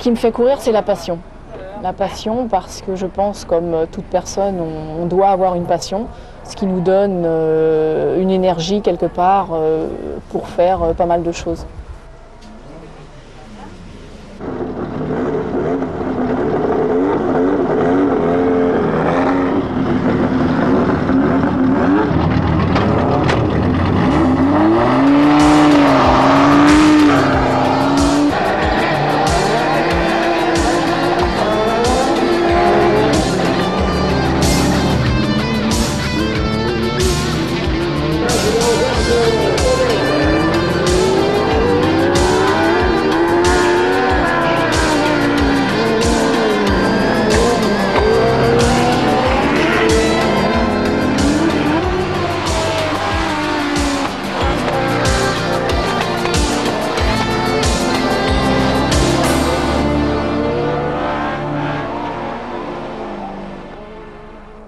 qui me fait courir, c'est la passion. La passion parce que je pense, comme toute personne, on doit avoir une passion, ce qui nous donne une énergie quelque part pour faire pas mal de choses.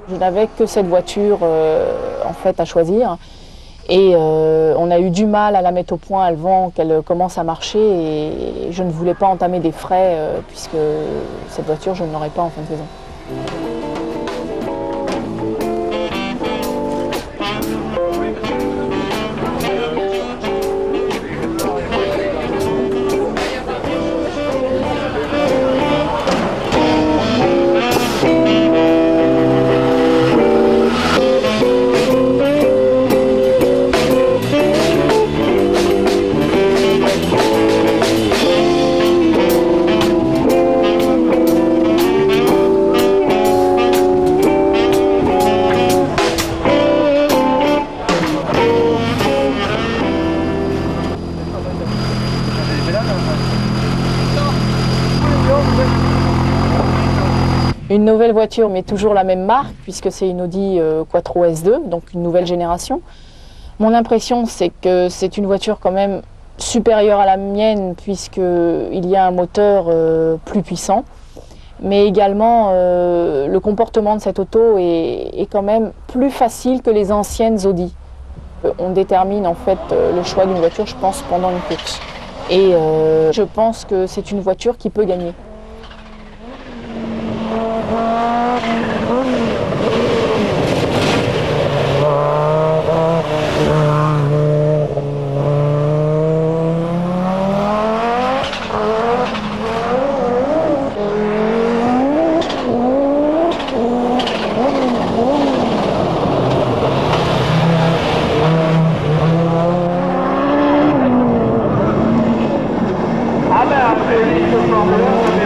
Je n'avais que cette voiture en fait à choisir et on a eu du mal à la mettre au point avant qu'elle commence à marcher et je ne voulais pas entamer des frais puisque cette voiture je ne l'aurais pas en fin de saison. Une nouvelle voiture, mais toujours la même marque, puisque c'est une Audi Quattro S2, donc une nouvelle génération. Mon impression, c'est que c'est une voiture quand même supérieure à la mienne, puisqu'il y a un moteur plus puissant. Mais également, le comportement de cette auto est quand même plus facile que les anciennes Audi. On détermine en fait le choix d'une voiture, je pense, pendant une course. Et je pense que c'est une voiture qui peut gagner. Ah ben, après, il se semble.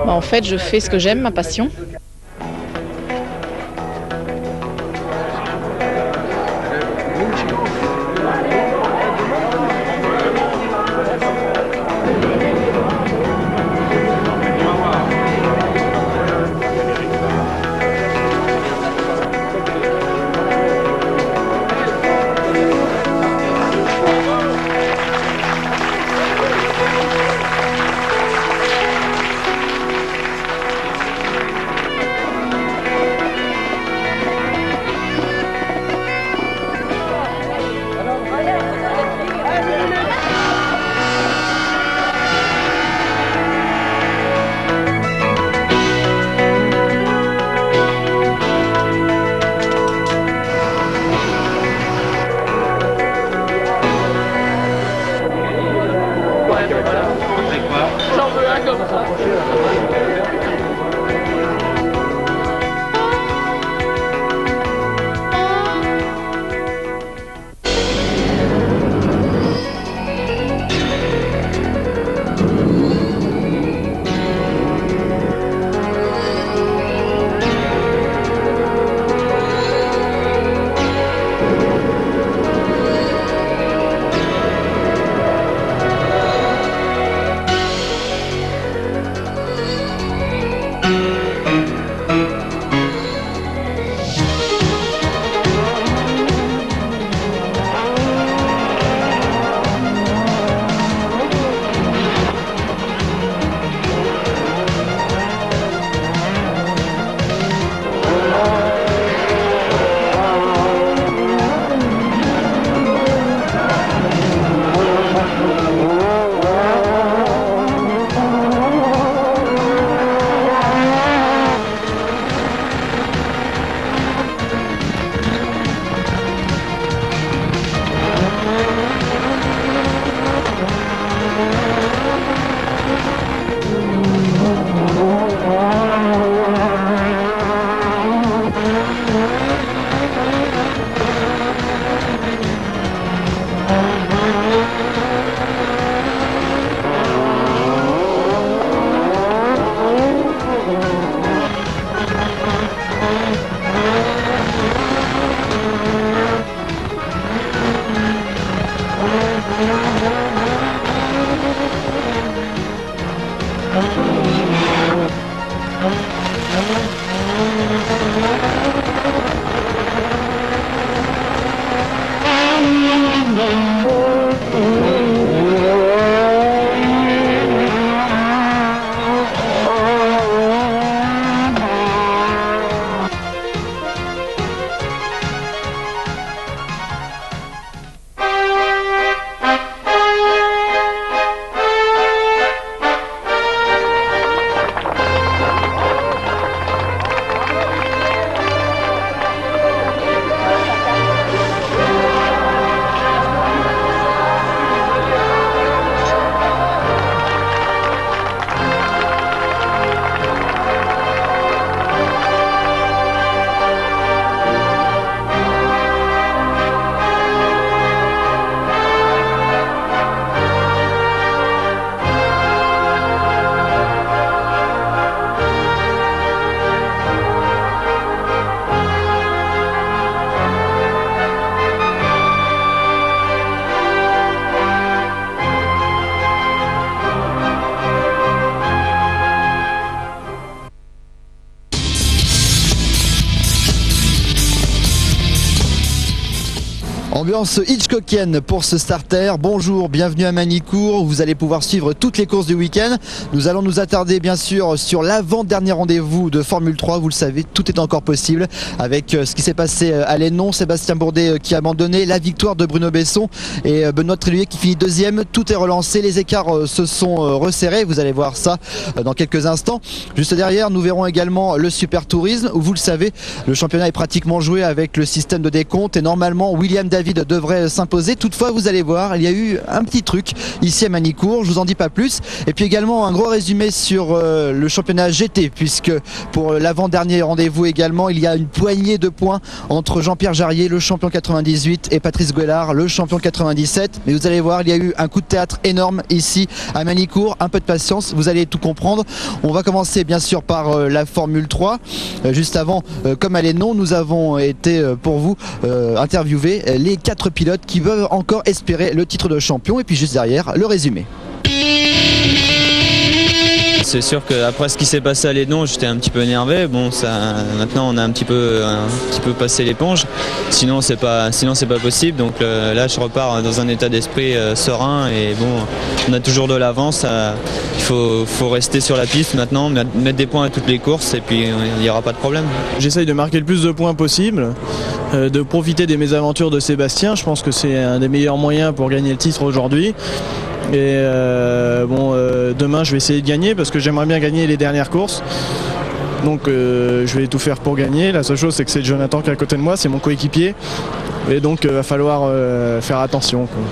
En fait, je fais ce que j'aime, ma passion. Ambiance Hitchcockienne pour ce starter. Bonjour, bienvenue à Magny-Cours. Vous allez pouvoir suivre toutes les courses du week-end. Nous allons nous attarder bien sûr sur l'avant-dernier rendez-vous de Formule 3. Vous le savez, tout est encore possible avec ce qui s'est passé à Lénon. Sébastien Bourdet qui a abandonné, la victoire de Bruno Besson et Benoît Tréluyer qui finit deuxième. Tout est relancé, les écarts se sont resserrés. Vous allez voir ça dans quelques instants. Juste derrière, nous verrons également le Super Tourisme où vous le savez, le championnat est pratiquement joué avec le système de décompte et normalement William David David devrait s'imposer. Toutefois, vous allez voir, il y a eu un petit truc ici à Manicourt, je vous en dis pas plus. Et puis également un gros résumé sur le championnat GT, puisque pour l'avant-dernier rendez-vous également, il y a une poignée de points entre Jean-Pierre Jarrier, le champion 98, et Patrice Guélard, le champion 97. Mais vous allez voir, il y a eu un coup de théâtre énorme ici à Manicourt. Un peu de patience, vous allez tout comprendre. On va commencer bien sûr par la Formule 3. Juste avant, comme à l'Hénon, nous avons été pour vous interviewer les 4 pilotes qui veulent encore espérer le titre de champion. Et puis juste derrière, le résumé. C'est sûr qu'après ce qui s'est passé à l'Hénon, j'étais un petit peu énervé. Bon, maintenant on a un petit peu passé l'éponge. Sinon c'est pas possible. Donc là je repars dans un état d'esprit serein et bon, on a toujours de l'avance. Il faut rester sur la piste maintenant, mettre des points à toutes les courses et puis il n'y aura pas de problème. J'essaye de marquer le plus de points possible, de profiter des mésaventures de Sébastien. Je pense que c'est un des meilleurs moyens pour gagner le titre aujourd'hui. Et demain je vais essayer de gagner parce que j'aimerais bien gagner les dernières courses. Donc je vais tout faire pour gagner. La seule chose c'est que c'est Jonathan qui est à côté de moi, c'est mon coéquipier. Et donc il va falloir faire attention, quoi.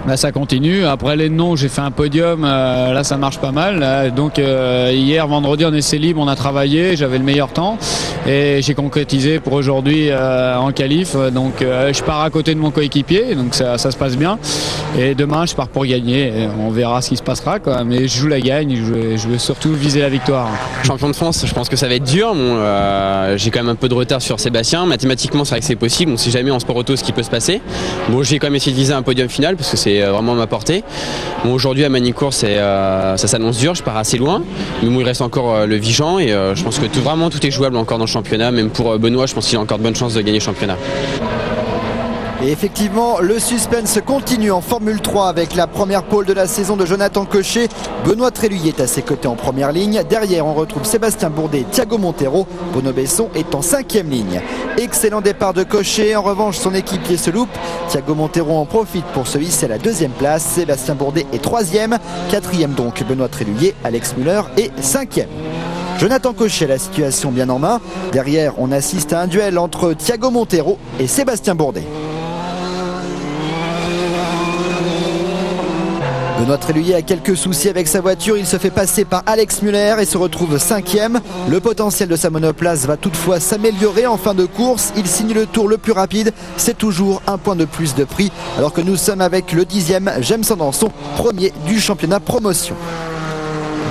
Là, ça continue. Après les noms, j'ai fait un podium. Là, ça marche pas mal. Donc hier, vendredi, en essai libre, on a travaillé. J'avais le meilleur temps et j'ai concrétisé pour aujourd'hui en qualif. Donc je pars à côté de mon coéquipier. Donc ça se passe bien. Et demain, je pars pour gagner. Et on verra ce qui se passera, quoi. Mais je joue la gagne. Je veux surtout viser la victoire. Champion de France, je pense que ça va être dur. Bon, j'ai quand même un peu de retard sur Sébastien. Mathématiquement, c'est vrai que c'est possible. On sait jamais en sport auto ce qui peut se passer. Bon, j'ai quand même essayé de viser un podium final parce que c'est vraiment ma portée. Bon, aujourd'hui à Manicourt, ça s'annonce dur, je pars assez loin, mais bon, il reste encore le Vigan et je pense que tout est jouable encore dans le championnat. Même pour Benoît, je pense qu'il a encore de bonnes chances de gagner le championnat. Et effectivement, le suspense continue en Formule 3 avec la première pole de la saison de Jonathan Cochet. Benoît Tréluy est à ses côtés en première ligne. Derrière, on retrouve Sébastien Bourdet et Thiago Montero. Bono Besson est en 5e ligne. Excellent départ de Cochet. En revanche, son équipier se loupe. Thiago Montero en profite pour se hisser à la 2e place. Sébastien Bourdet est 3e. 4e donc Benoît Tréluy. Alex Müller est 5e. Jonathan Cochet a la situation bien en main. Derrière, on assiste à un duel entre Thiago Montero et Sébastien Bourdet. Benoît Tréluy a quelques soucis avec sa voiture, il se fait passer par Alex Müller et se retrouve 5e. Le potentiel de sa monoplace va toutefois s'améliorer en fin de course. Il signe le tour le plus rapide, c'est toujours un point de plus de prix. Alors que nous sommes avec le 10e, James Sanderson, premier du championnat promotion.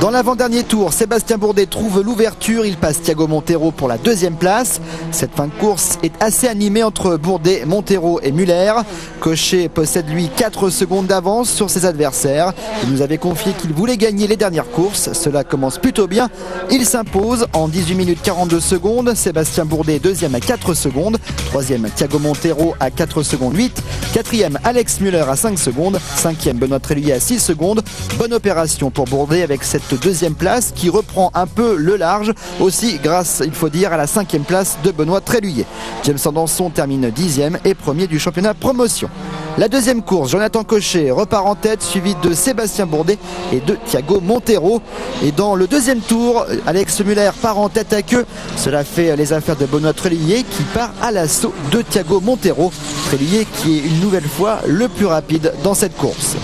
Dans l'avant-dernier tour, Sébastien Bourdet trouve l'ouverture, il passe Thiago Montero pour la 2e place. Cette fin de course est assez animée entre Bourdet, Montero et Müller. Cochet possède lui 4 secondes d'avance sur ses adversaires. Il nous avait confié qu'il voulait gagner les dernières courses, cela commence plutôt bien. Il s'impose en 18 minutes 42 secondes, Sébastien Bourdet 2e à 4 secondes, 3e Thiago Montero à 4 secondes 8, 4e Alex Müller à 5 secondes, 5e Benoît Tréluy à 6 secondes. Bonne opération pour Bourdet avec cette 2e place qui reprend un peu le large, aussi grâce, il faut dire, à la 5e place de Benoît Tréluy. James Sanderson termine 10e et premier du championnat promotion. La 2e course, Jonathan Cochet repart en tête, suivi de Sébastien Bourdet et de Thiago Montero. Et dans le 2e tour, Alex Müller part en tête à queue. Cela fait les affaires de Benoît Tréluy qui part à l'assaut de Thiago Montero. Tréluy qui est une nouvelle fois le plus rapide dans cette course.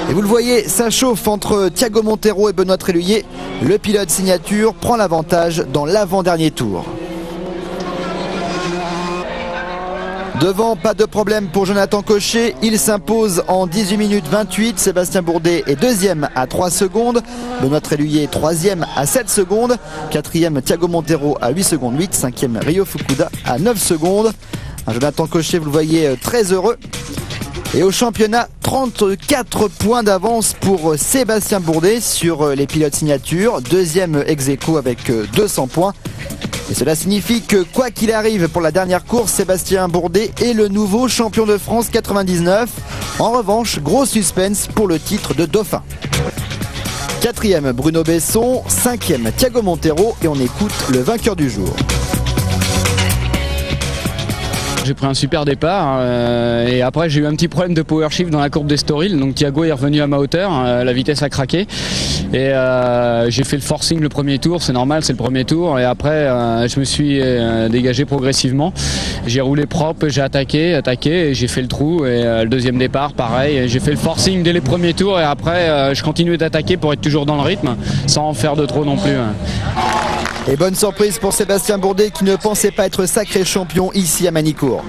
Et vous le voyez, ça chauffe entre Thiago Montero et Benoît Tréluy. Le pilote signature prend l'avantage dans l'avant-dernier tour. Devant, pas de problème pour Jonathan Cochet. Il s'impose en 18 minutes 28. Sébastien Bourdet est 2e à 3 secondes. Benoît Tréluy est 3e à 7 secondes. 4e Thiago Montero à 8 secondes 8. 5e Ryo Fukuda à 9 secondes. Un Jonathan Cochet, vous le voyez, très heureux. Et au championnat, 34 points d'avance pour Sébastien Bourdet sur les pilotes signature. 2e ex-aequo avec 200 points. Et cela signifie que quoi qu'il arrive pour la dernière course, Sébastien Bourdet est le nouveau champion de France 99. En revanche, gros suspense pour le titre de dauphin. 4e Bruno Besson, 5e Thiago Montero et on écoute le vainqueur du jour. J'ai pris un super départ et après j'ai eu un petit problème de power shift dans la courbe d'Estoril, donc Thiago est revenu à ma hauteur, la vitesse a craqué et j'ai fait le forcing le premier tour, c'est normal, c'est le premier tour, et après je me suis dégagé progressivement, j'ai roulé propre, j'ai attaqué et j'ai fait le trou, et le deuxième départ pareil, j'ai fait le forcing dès les premiers tours et après je continuais d'attaquer pour être toujours dans le rythme sans en faire de trop non plus. Et bonne surprise pour Sébastien Bourdet qui ne pensait pas être sacré champion ici à Manicourt.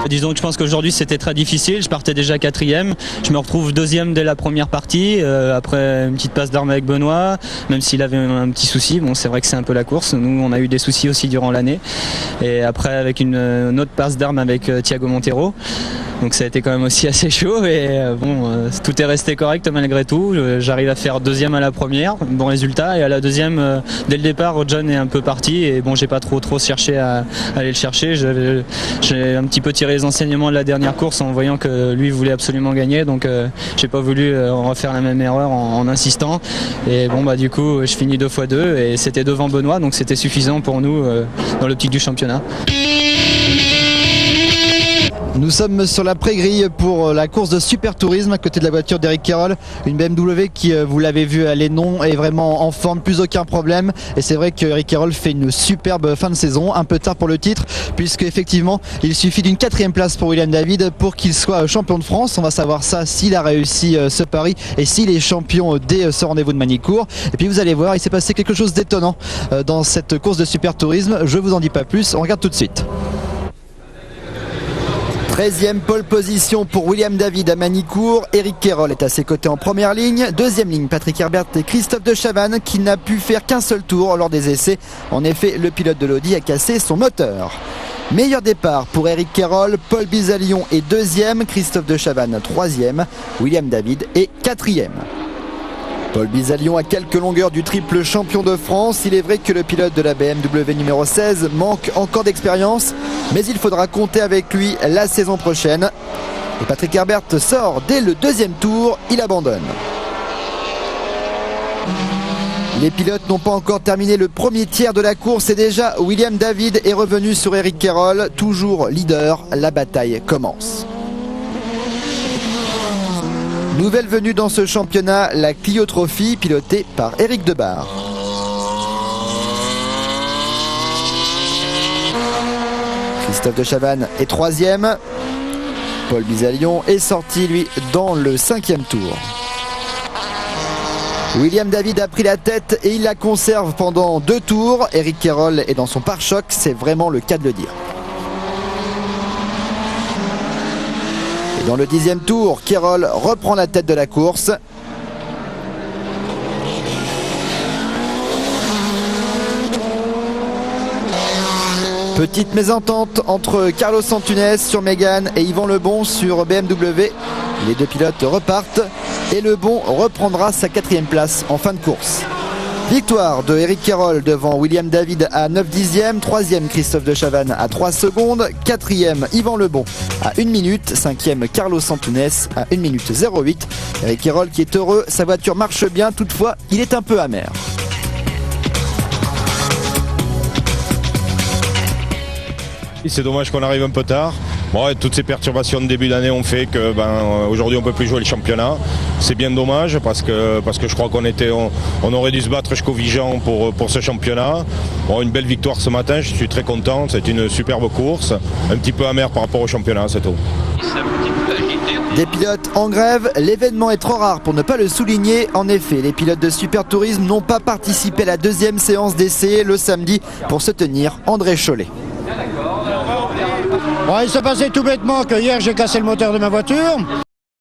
Disons que je pense qu'aujourd'hui c'était très difficile, je partais déjà 4e, je me retrouve 2e dès la première partie, après une petite passe d'armes avec Benoît, même s'il avait un petit souci, bon c'est vrai que c'est un peu la course, nous on a eu des soucis aussi durant l'année, et après avec une autre passe d'armes avec Thiago Montero, donc ça a été quand même aussi assez chaud, et tout est resté correct malgré tout, j'arrive à faire 2e à la première, bon résultat, et à la deuxième, dès le départ John est un peu parti, et bon j'ai pas trop cherché à aller le chercher, j'ai un petit peu tiré les enseignements de la dernière course en voyant que lui voulait absolument gagner, donc j'ai pas voulu refaire la même erreur en insistant, et bon bah du coup je finis 2 x 2 et c'était devant Benoît, donc c'était suffisant pour nous dans l'optique du championnat. Nous sommes sur la pré-grille pour la course de Super Tourisme à côté de la voiture d'Eric Querol, une BMW qui, vous l'avez vu à Lénon, est vraiment en forme, plus aucun problème, et c'est vrai qu'Eric Querol fait une superbe fin de saison, un peu tard pour le titre, puisque effectivement il suffit d'une 4e place pour William David pour qu'il soit champion de France. On va savoir ça s'il a réussi ce pari et s'il est champion dès ce rendez-vous de Manicourt. Et puis vous allez voir, il s'est passé quelque chose d'étonnant dans cette course de Super Tourisme, je vous en dis pas plus, on regarde tout de suite. 13e pole position pour William David à Manicourt. Eric Querol est à ses côtés en première ligne. Deuxième ligne, Patrick Herbert et Christophe de Chavannes qui n'a pu faire qu'un seul tour lors des essais. En effet, le pilote de l'Audi a cassé son moteur. Meilleur départ pour Eric Querol, Paul Bizalion est 2e, Christophe de Chavannes 3e, William David est 4e. Paul Bizalion a quelques longueurs du triple champion de France. Il est vrai que le pilote de la BMW numéro 16 manque encore d'expérience, mais il faudra compter avec lui la saison prochaine. Et Patrick Herbert sort dès le 2e tour, il abandonne. Les pilotes n'ont pas encore terminé le premier tiers de la course et déjà William David est revenu sur Eric Querol, toujours leader, la bataille commence. Nouvelle venue dans ce championnat, la Clio Trophy, pilotée par Eric Debar. Christophe de Chavannes est 3e. Paul Bizalion est sorti, lui, dans le 5e tour. William David a pris la tête et il la conserve pendant 2 tours. Eric Querol est dans son pare-choc, c'est vraiment le cas de le dire. Dans le 10e tour, Querol reprend la tête de la course. Petite mésentente entre Carlos Antunes sur Mégane et Yvan Lebon sur BMW. Les deux pilotes repartent et Lebon reprendra sa 4e place en fin de course. Victoire de Eric Querol devant William David à 9/10, 3e Christophe de Chavannes à 3 secondes, 4e Yvan Lebon à 1 minute, 5e Carlos Antunes à 1 minute 08. Eric Querol qui est heureux, sa voiture marche bien, toutefois il est un peu amer. C'est dommage qu'on arrive un peu tard. Bon, toutes ces perturbations de début d'année ont fait que aujourd'hui on ne peut plus jouer le championnat. C'est bien dommage parce que je crois on aurait dû se battre jusqu'au Vigan pour ce championnat. Bon, une belle victoire ce matin, je suis très content, c'est une superbe course. Un petit peu amer par rapport au championnat, c'est tout. Des pilotes en grève, l'événement est trop rare pour ne pas le souligner. En effet, les pilotes de Super Tourisme n'ont pas participé à la 2e séance d'essai le samedi pour soutenir André Chollet. Bon, il s'est passé tout bêtement que hier j'ai cassé le moteur de ma voiture.